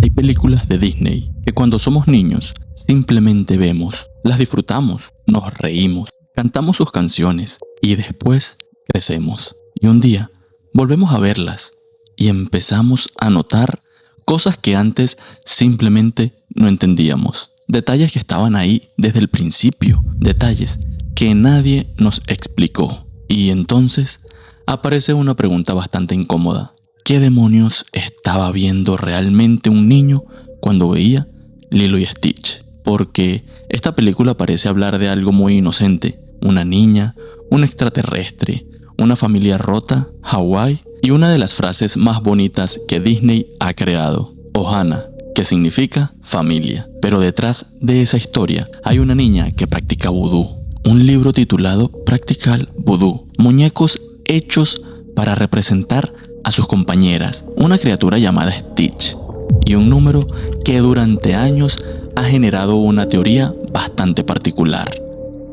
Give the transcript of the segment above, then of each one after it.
Hay películas de Disney que cuando somos niños simplemente vemos, las disfrutamos, nos reímos, cantamos sus canciones y después crecemos. Y un día volvemos a verlas y empezamos a notar cosas que antes simplemente no entendíamos. Detalles que estaban ahí desde el principio, detalles que nadie nos explicó. Y entonces aparece una pregunta bastante incómoda. ¿Qué demonios estaba viendo realmente un niño cuando veía Lilo y Stitch? Porque esta película parece hablar de algo muy inocente. Una niña, un extraterrestre, una familia rota, Hawái y una de las frases más bonitas que Disney ha creado, Ohana, que significa familia. Pero detrás de esa historia hay una niña que practica vudú. Un libro titulado Practical Voodoo. Muñecos hechos para representar a sus compañeras. Una criatura llamada Stitch. Y un número que durante años ha generado una teoría bastante particular.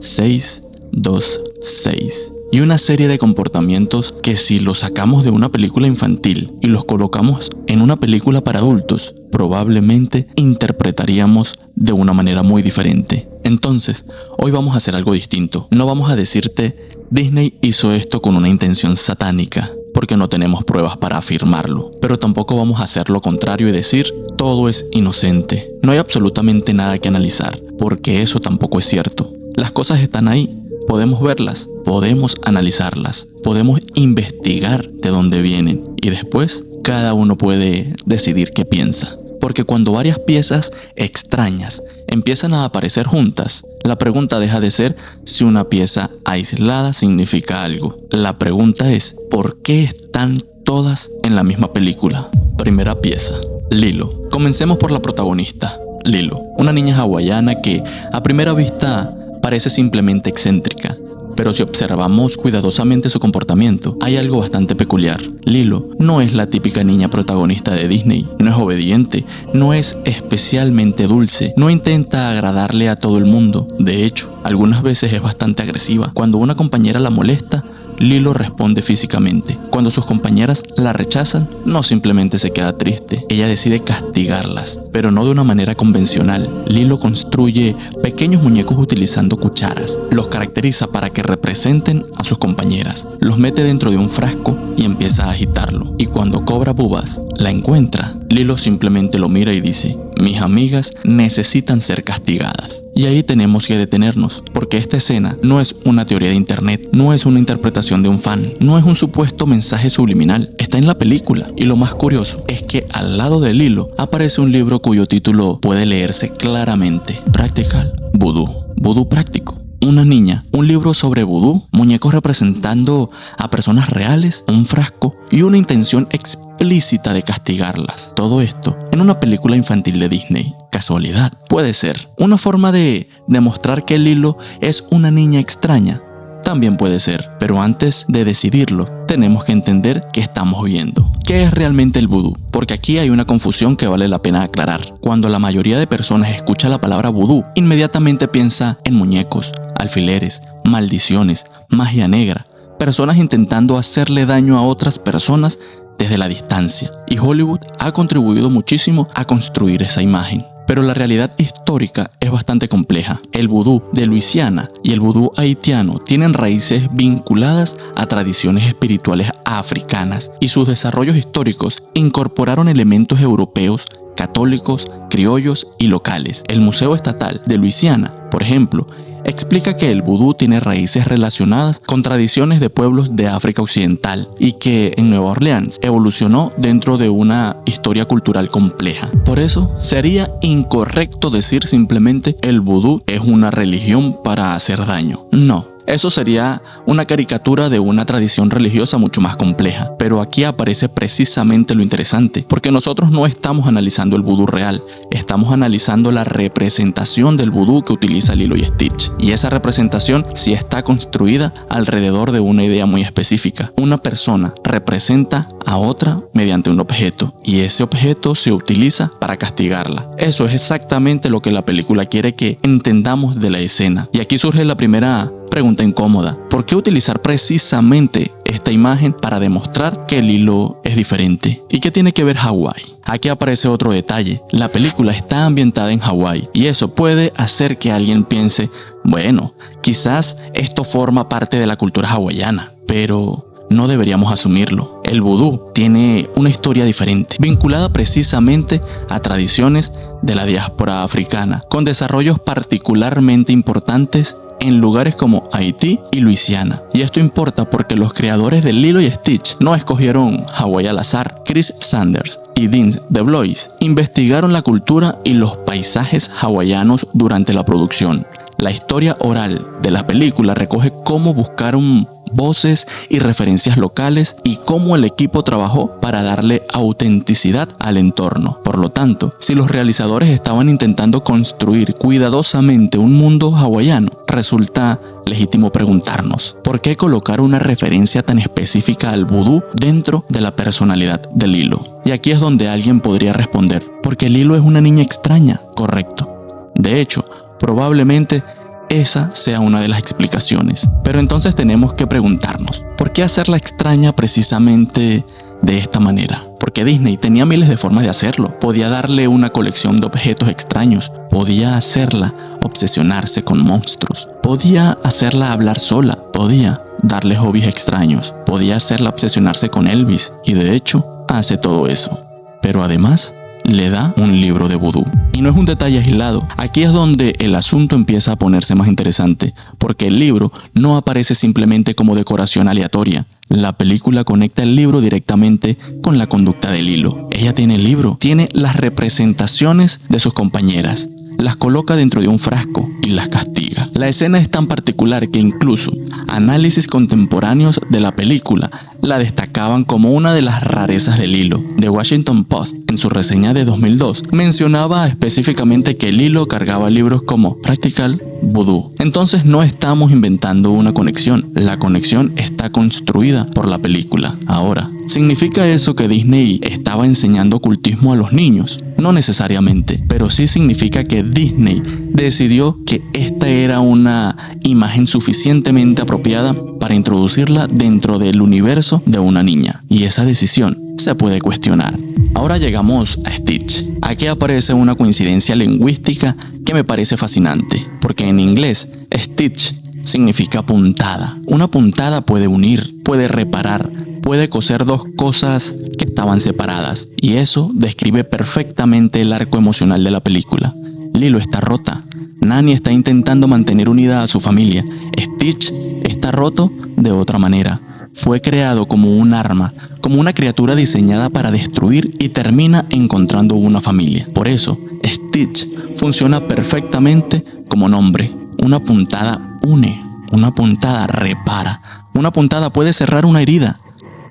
626. Y una serie de comportamientos que si los sacamos de una película infantil y los colocamos en una película para adultos, probablemente interpretaríamos de una manera muy diferente. Entonces, hoy vamos a hacer algo distinto. No vamos a decirte Disney hizo esto con una intención satánica, porque no tenemos pruebas para afirmarlo. Pero tampoco vamos a hacer lo contrario y decir todo es inocente. No hay absolutamente nada que analizar, porque eso tampoco es cierto. Las cosas están ahí. Podemos verlas, podemos analizarlas, podemos investigar de dónde vienen y después cada uno puede decidir qué piensa. Porque cuando varias piezas extrañas empiezan a aparecer juntas, la pregunta deja de ser si una pieza aislada significa algo. La pregunta es, ¿por qué están todas en la misma película? Primera pieza, Lilo. Comencemos por la protagonista, Lilo, una niña hawaiana que a primera vista parece simplemente excéntrica, pero si observamos cuidadosamente su comportamiento, hay algo bastante peculiar. Lilo no es la típica niña protagonista de Disney, no es obediente, no es especialmente dulce, no intenta agradarle a todo el mundo. De hecho, algunas veces es bastante agresiva. Cuando una compañera la molesta, Lilo responde físicamente. Cuando sus compañeras la rechazan, no simplemente se queda triste, ella decide castigarlas, pero no de una manera convencional. Lilo construye pequeños muñecos utilizando cucharas, los caracteriza para que representen a sus compañeras, los mete dentro de un frasco y empieza a agitarlo. Y cuando Cobra Bubas la encuentra, Lilo simplemente lo mira y dice: mis amigas necesitan ser castigadas. Y ahí tenemos que detenernos, porque esta escena no es una teoría de internet, no es una interpretación de un fan, no es un supuesto mensaje subliminal, está en la película. Y lo más curioso es que al lado de Lilo aparece un libro cuyo título puede leerse claramente: Practical Voodoo, vudú práctico. Una niña, un libro sobre vudú, muñecos representando a personas reales, un frasco y una intención explícita de castigarlas. Todo esto en una película infantil de Disney. ¿Casualidad? Puede ser. ¿Una forma de demostrar que Lilo es una niña extraña? También puede ser, pero antes de decidirlo, tenemos que entender qué estamos viendo. ¿Qué es realmente el vudú? Porque aquí hay una confusión que vale la pena aclarar. Cuando la mayoría de personas escucha la palabra vudú, inmediatamente piensa en muñecos, alfileres, maldiciones, magia negra, personas intentando hacerle daño a otras personas desde la distancia. Y Hollywood ha contribuido muchísimo a construir esa imagen. Pero la realidad histórica es bastante compleja. El vudú de Luisiana y el vudú haitiano tienen raíces vinculadas a tradiciones espirituales africanas y sus desarrollos históricos incorporaron elementos europeos, católicos, criollos y locales. El Museo Estatal de Luisiana, por ejemplo, explica que el vudú tiene raíces relacionadas con tradiciones de pueblos de África Occidental y que en Nueva Orleans evolucionó dentro de una historia cultural compleja. Por eso sería incorrecto decir simplemente el vudú es una religión para hacer daño. No. Eso sería una caricatura de una tradición religiosa mucho más compleja. Pero aquí aparece precisamente lo interesante, porque nosotros no estamos analizando el vudú real, estamos analizando la representación del vudú que utiliza Lilo y Stitch. Y esa representación sí está construida alrededor de una idea muy específica. Una persona representa a otra mediante un objeto, y ese objeto se utiliza para castigarla. Eso es exactamente lo que la película quiere que entendamos de la escena. Y aquí surge la primera pregunta incómoda: ¿por qué utilizar precisamente esta imagen para demostrar que el hilo es diferente. ¿Y qué tiene que ver Hawái? Aquí aparece otro detalle. La película está ambientada en Hawái y eso puede hacer que alguien piense, bueno, quizás esto forma parte de la cultura hawaiana, pero no deberíamos asumirlo. El vudú tiene una historia diferente, vinculada precisamente a tradiciones de la diáspora africana, con desarrollos particularmente importantes en lugares como Haití y Luisiana. Y esto importa porque los creadores de Lilo y Stitch no escogieron Hawái al azar. Chris Sanders y Dean DeBlois investigaron la cultura y los paisajes hawaianos durante la producción. La historia oral de la película recoge cómo buscaron voces y referencias locales y cómo el equipo trabajó para darle autenticidad al entorno. Por lo tanto, si los realizadores estaban intentando construir cuidadosamente un mundo hawaiano, resulta legítimo preguntarnos, ¿por qué colocar una referencia tan específica al vudú dentro de la personalidad de Lilo? Y aquí es donde alguien podría responder, porque Lilo es una niña extraña, correcto. De hecho, probablemente esa sea una de las explicaciones. Pero entonces tenemos que preguntarnos, ¿por qué hacerla extraña precisamente de esta manera? Porque Disney tenía miles de formas de hacerlo. Podía darle una colección de objetos extraños, podía hacerla obsesionarse con monstruos, podía hacerla hablar sola, podía darle hobbies extraños, podía hacerla obsesionarse con Elvis, y de hecho hace todo eso. Pero además le da un libro de vudú. Y no es un detalle aislado. Aquí es donde el asunto empieza a ponerse más interesante, porque el libro no aparece simplemente como decoración aleatoria. La película conecta el libro directamente con la conducta de Lilo. Ella tiene el libro, tiene las representaciones de sus compañeras, las coloca dentro de un frasco y las castiga. La escena es tan particular que incluso análisis contemporáneos de la película la destacaban como una de las rarezas de Lilo. The Washington Post, en su reseña de 2002, mencionaba específicamente que Lilo cargaba libros como Practical Voodoo. Entonces no estamos inventando una conexión, la conexión está construida por la película. Ahora, ¿significa eso que Disney estaba enseñando ocultismo a los niños? No necesariamente, pero sí significa que Disney decidió que esta era una imagen suficientemente apropiada para introducirla dentro del universo de una niña. Y esa decisión se puede cuestionar. Ahora llegamos a Stitch. Aquí aparece una coincidencia lingüística que me parece fascinante, porque en inglés Stitch significa puntada. Una puntada puede unir, puede reparar, puede coser dos cosas que estaban separadas, y eso describe perfectamente el arco emocional de la película. Lilo está rota, Nani está intentando mantener unida a su familia, Stitch está roto de otra manera. Fue creado como un arma, como una criatura diseñada para destruir y termina encontrando una familia. Por eso, Stitch funciona perfectamente como nombre. Una puntada une, una puntada repara, una puntada puede cerrar una herida.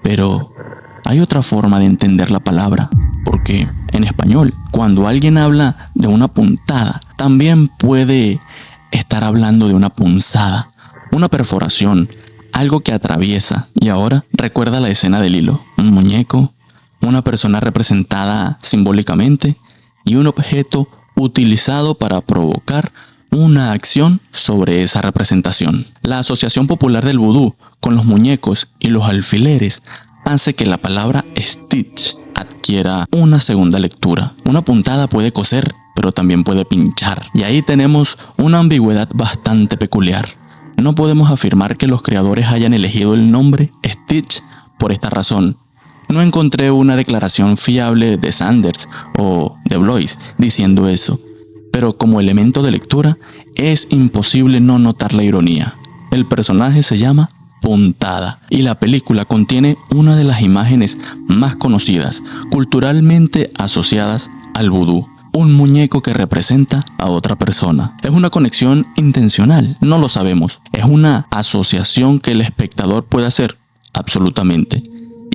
Pero hay otra forma de entender la palabra, porque en español, cuando alguien habla de una puntada, también puede estar hablando de una punzada, una perforación, algo que atraviesa. Y ahora recuerda la escena de Lilo, un muñeco, una persona representada simbólicamente y un objeto utilizado para provocar una acción sobre esa representación. La asociación popular del vudú con los muñecos y los alfileres hace que la palabra Stitch adquiera una segunda lectura. Una puntada puede coser, pero también puede pinchar. Y ahí tenemos una ambigüedad bastante peculiar. No podemos afirmar que los creadores hayan elegido el nombre Stitch por esta razón. No encontré una declaración fiable de Sanders o de Blois diciendo eso. Pero como elemento de lectura, es imposible no notar la ironía. El personaje se llama Puntada y la película contiene una de las imágenes más conocidas, culturalmente asociadas al vudú. Un muñeco que representa a otra persona. ¿Es una conexión intencional? No lo sabemos. ¿Es una asociación que el espectador puede hacer? Absolutamente.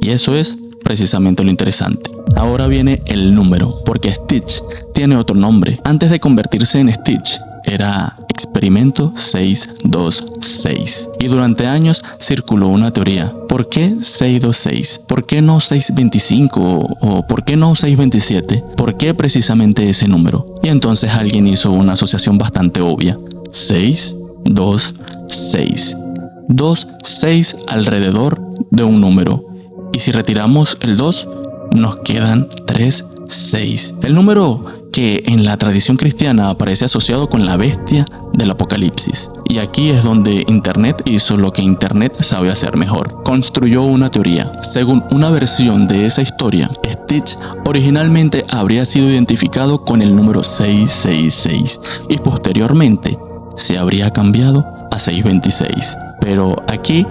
Y eso es precisamente lo interesante. Ahora viene el número, porque Stitch tiene otro nombre. Antes de convertirse en Stitch, era Experimento 626. Y durante años circuló una teoría. ¿Por qué 626? ¿Por qué no 625? ¿O por qué no 627? ¿Por qué precisamente ese número? Y entonces alguien hizo una asociación bastante obvia. 6, 2, 6. 2, 6 alrededor de un número. Y si retiramos el 2, nos quedan 3, 6. El número que en la tradición cristiana aparece asociado con la bestia del Apocalipsis. Y aquí es donde Internet hizo lo que Internet sabe hacer mejor. Construyó una teoría. Según una versión de esa historia, Stitch originalmente habría sido identificado con el número 666 y posteriormente se habría cambiado a 626. Pero aquí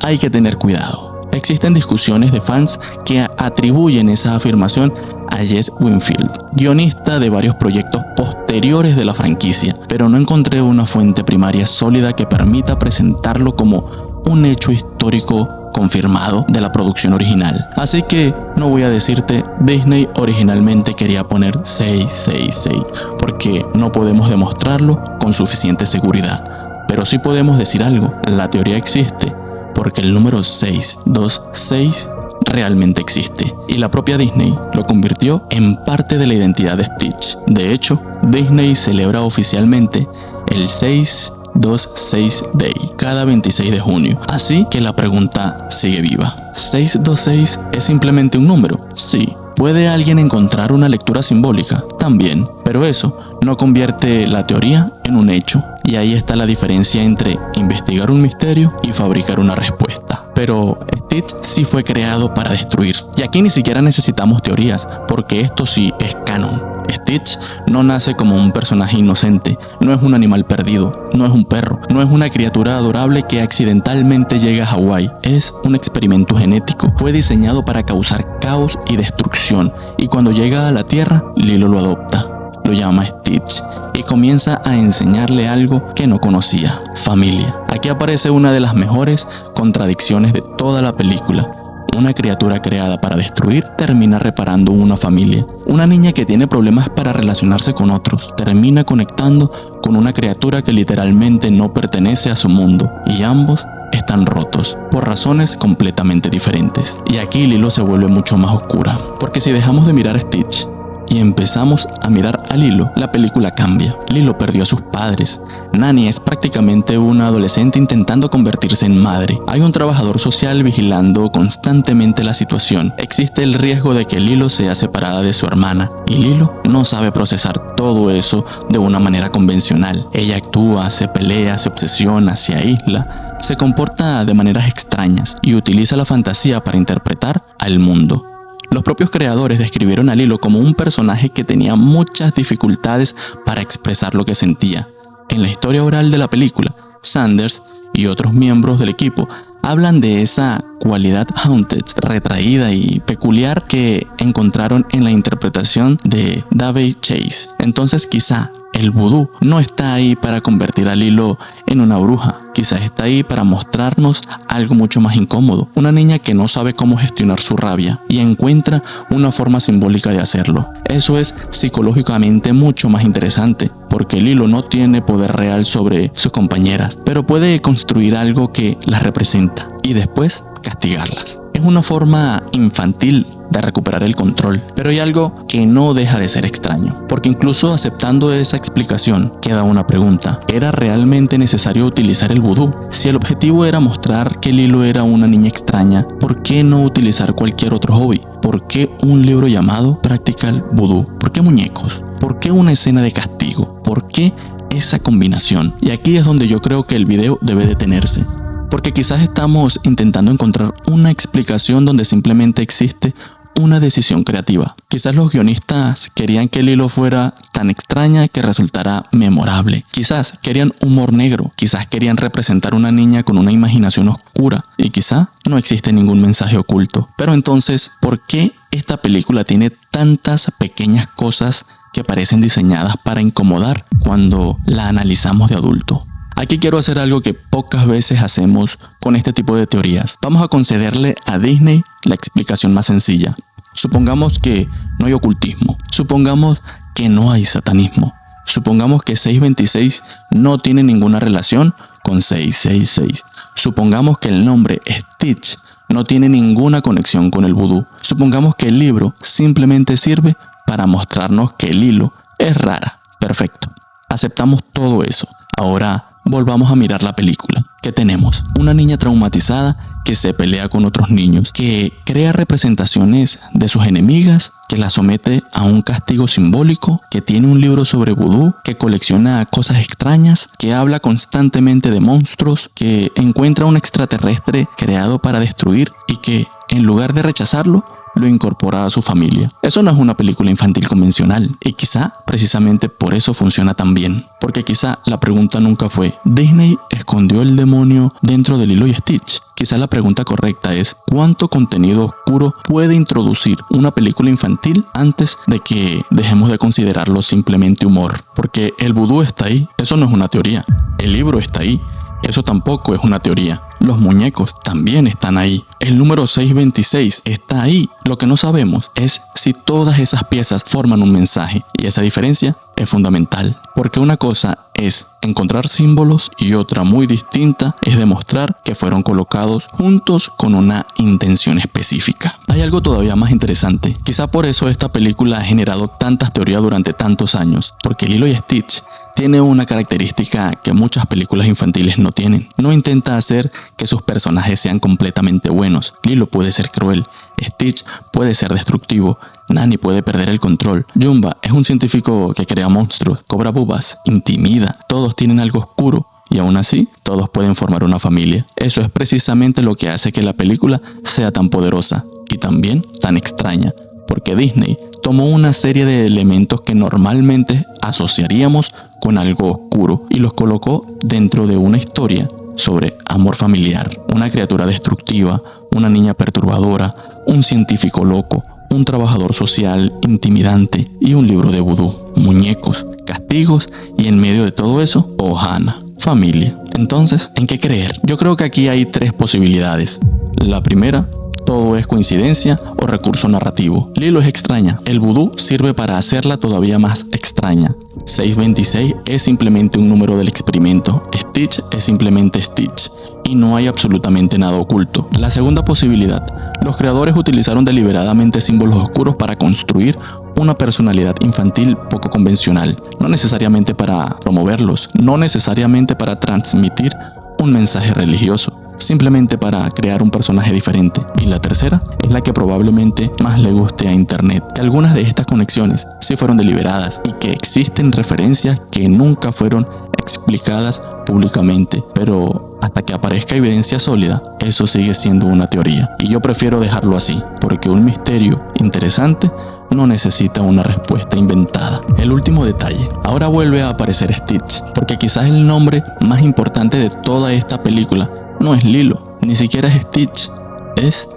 hay que tener cuidado. Existen discusiones de fans que atribuyen esa afirmación a Jess Winfield, guionista de varios proyectos posteriores de la franquicia, pero no encontré una fuente primaria sólida que permita presentarlo como un hecho histórico confirmado de la producción original. Así que no voy a decirte Disney originalmente quería poner 666, porque no podemos demostrarlo con suficiente seguridad. Pero sí podemos decir algo, la teoría existe, porque el número 626 realmente existe, y la propia Disney lo convirtió en parte de la identidad de Stitch. De hecho, Disney celebra oficialmente el 626 Day cada 26 de junio, así que la pregunta sigue viva. ¿626 es simplemente un número? Sí. ¿Puede alguien encontrar una lectura simbólica? También, pero eso no convierte la teoría en un hecho, y ahí está la diferencia entre investigar un misterio y fabricar una respuesta. Pero Stitch sí fue creado para destruir, y aquí ni siquiera necesitamos teorías, porque esto sí es canon. Stitch no nace como un personaje inocente, no es un animal perdido, no es un perro, no es una criatura adorable que accidentalmente llega a Hawái, es un experimento genético. Fue diseñado para causar caos y destrucción, y cuando llega a la Tierra, Lilo lo adopta, lo llama Stitch, y comienza a enseñarle algo que no conocía: familia. Aquí aparece una de las mejores contradicciones de toda la película. Una criatura creada para destruir termina reparando una familia. Una niña que tiene problemas para relacionarse con otros termina conectando con una criatura que literalmente no pertenece a su mundo, y ambos están rotos por razones completamente diferentes. Y aquí Lilo se vuelve mucho más oscura, porque si dejamos de mirar a Stitch y empezamos a mirar a Lilo, la película cambia. Lilo perdió a sus padres. Nani es prácticamente una adolescente intentando convertirse en madre. Hay un trabajador social vigilando constantemente la situación. Existe el riesgo de que Lilo sea separada de su hermana, y Lilo no sabe procesar todo eso de una manera convencional. Ella actúa, se pelea, se obsesiona, se aísla, se comporta de maneras extrañas y utiliza la fantasía para interpretar al mundo. Los propios creadores describieron a Lilo como un personaje que tenía muchas dificultades para expresar lo que sentía. En la historia oral de la película, Sanders y otros miembros del equipo hablan de esa cualidad haunted, retraída y peculiar que encontraron en la interpretación de Davey Chase. Entonces quizá el vudú no está ahí para convertir a Lilo en una bruja. Quizás está ahí para mostrarnos algo mucho más incómodo. Una niña que no sabe cómo gestionar su rabia y encuentra una forma simbólica de hacerlo. Eso es psicológicamente mucho más interesante, porque Lilo no tiene poder real sobre sus compañeras, pero puede construir algo que las representa y después castigarlas. Es una forma infantil de recuperar el control, pero hay algo que no deja de ser extraño, porque incluso aceptando esa explicación, queda una pregunta: ¿era realmente necesario utilizar el vudú? Si el objetivo era mostrar que Lilo era una niña extraña, ¿por qué no utilizar cualquier otro hobby? ¿Por qué un libro llamado Practical Voodoo? ¿Por qué muñecos? ¿Por qué una escena de castigo? ¿Por qué esa combinación? Y aquí es donde yo creo que el video debe detenerse, porque quizás estamos intentando encontrar una explicación donde simplemente existe una decisión creativa. Quizás los guionistas querían que Lilo fuera tan extraña que resultara memorable. Quizás querían humor negro. Quizás querían representar una niña con una imaginación oscura. Y quizá no existe ningún mensaje oculto. Pero entonces, ¿por qué esta película tiene tantas pequeñas cosas que parecen diseñadas para incomodar cuando la analizamos de adulto? Aquí quiero hacer algo que pocas veces hacemos con este tipo de teorías. Vamos a concederle a Disney la explicación más sencilla. Supongamos que no hay ocultismo. Supongamos que no hay satanismo. Supongamos que 626 no tiene ninguna relación con 666. Supongamos que el nombre Stitch no tiene ninguna conexión con el vudú. Supongamos que el libro simplemente sirve para mostrarnos que Lilo es rara. Perfecto. Aceptamos todo eso. Ahora, volvamos a mirar la película. ¿Qué tenemos? Una niña traumatizada que se pelea con otros niños, que crea representaciones de sus enemigas, que la somete a un castigo simbólico, que tiene un libro sobre vudú, que colecciona cosas extrañas, que habla constantemente de monstruos, que encuentra un extraterrestre creado para destruir y que, en lugar de rechazarlo, lo incorpora a su familia. Eso no es una película infantil convencional y quizá precisamente por eso funciona tan bien. Porque quizá la pregunta nunca fue ¿Disney escondió el demonio dentro de Lilo y Stitch? Quizá la pregunta correcta es ¿cuánto contenido oscuro puede introducir una película infantil antes de que dejemos de considerarlo simplemente humor? Porque el vudú está ahí, eso no es una teoría. El libro está ahí, eso tampoco es una teoría. Los muñecos también están ahí. El número 626 está ahí. Lo que no sabemos es si todas esas piezas forman un mensaje. Y esa diferencia es fundamental. Porque una cosa es encontrar símbolos y otra muy distinta es demostrar que fueron colocados juntos con una intención específica. Hay algo todavía más interesante. Quizá por eso esta película ha generado tantas teorías durante tantos años. Porque Lilo y Stitch tiene una característica que muchas películas infantiles no tienen. No intenta hacer que sus personajes sean completamente buenos. Lilo puede ser cruel, Stitch puede ser destructivo, Nani puede perder el control, Jumba es un científico que crea monstruos, Cobra Bubas intimida, todos tienen algo oscuro y aún así todos pueden formar una familia. Eso es precisamente lo que hace que la película sea tan poderosa y también tan extraña. Porque Disney tomó una serie de elementos que normalmente asociaríamos con algo oscuro y los colocó dentro de una historia sobre amor familiar, una criatura destructiva, una niña perturbadora, un científico loco, un trabajador social intimidante y un libro de vudú, muñecos, castigos y en medio de todo eso, Ohana, familia. Entonces, ¿en qué creer? Yo creo que aquí hay tres posibilidades. La primera, todo es coincidencia o recurso narrativo. Lilo es extraña. El vudú sirve para hacerla todavía más extraña. 626 es simplemente un número del experimento. Stitch es simplemente Stitch. Y no hay absolutamente nada oculto. La segunda posibilidad. Los creadores utilizaron deliberadamente símbolos oscuros para construir una personalidad infantil poco convencional. No necesariamente para promoverlos. No necesariamente para transmitir un mensaje religioso. Simplemente para crear un personaje diferente. Y la tercera es la que probablemente más le guste a internet, que algunas de estas conexiones sí fueron deliberadas y que existen referencias que nunca fueron explicadas públicamente, pero hasta que aparezca evidencia sólida, eso sigue siendo una teoría. Y yo prefiero dejarlo así, porque un misterio interesante no necesita una respuesta inventada. El último detalle, ahora vuelve a aparecer Stitch, porque quizás el nombre más importante de toda esta película no es Lilo, ni siquiera es Stitch, es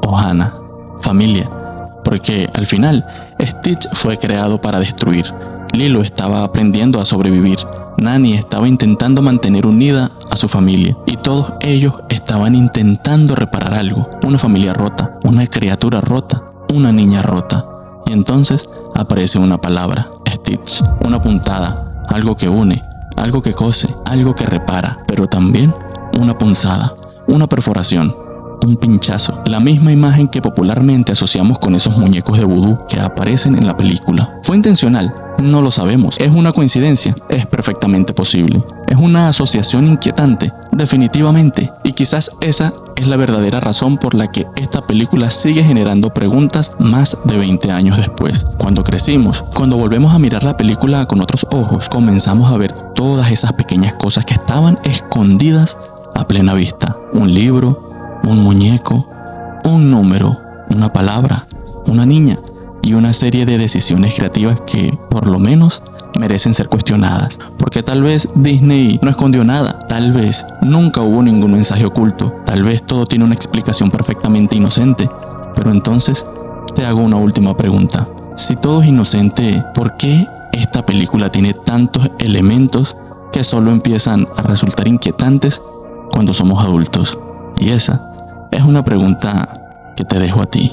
Ohana, familia. Porque al final, Stitch fue creado para destruir. Lilo estaba aprendiendo a sobrevivir. Nani estaba intentando mantener unida a su familia. Y todos ellos estaban intentando reparar algo. Una familia rota, una criatura rota, una niña rota. Y entonces aparece una palabra, Stitch. Una puntada, algo que une, algo que cose, algo que repara. Pero también una punzada, una perforación, un pinchazo. La misma imagen que popularmente asociamos con esos muñecos de vudú que aparecen en la película. ¿Fue intencional? No lo sabemos. ¿Es una coincidencia? Es perfectamente posible. ¿Es una asociación inquietante? Definitivamente. Y quizás esa es la verdadera razón por la que esta película sigue generando preguntas más de 20 años después. Cuando crecimos, cuando volvemos a mirar la película con otros ojos, comenzamos a ver todas esas pequeñas cosas que estaban escondidas a plena vista. Un libro, un muñeco, un número, una palabra, una niña y una serie de decisiones creativas que, por lo menos, merecen ser cuestionadas. Porque tal vez Disney no escondió nada, tal vez nunca hubo ningún mensaje oculto, tal vez todo tiene una explicación perfectamente inocente. Pero entonces, te hago una última pregunta. Si todo es inocente, ¿por qué esta película tiene tantos elementos que solo empiezan a resultar inquietantes cuando somos adultos? Y esa es una pregunta que te dejo a ti.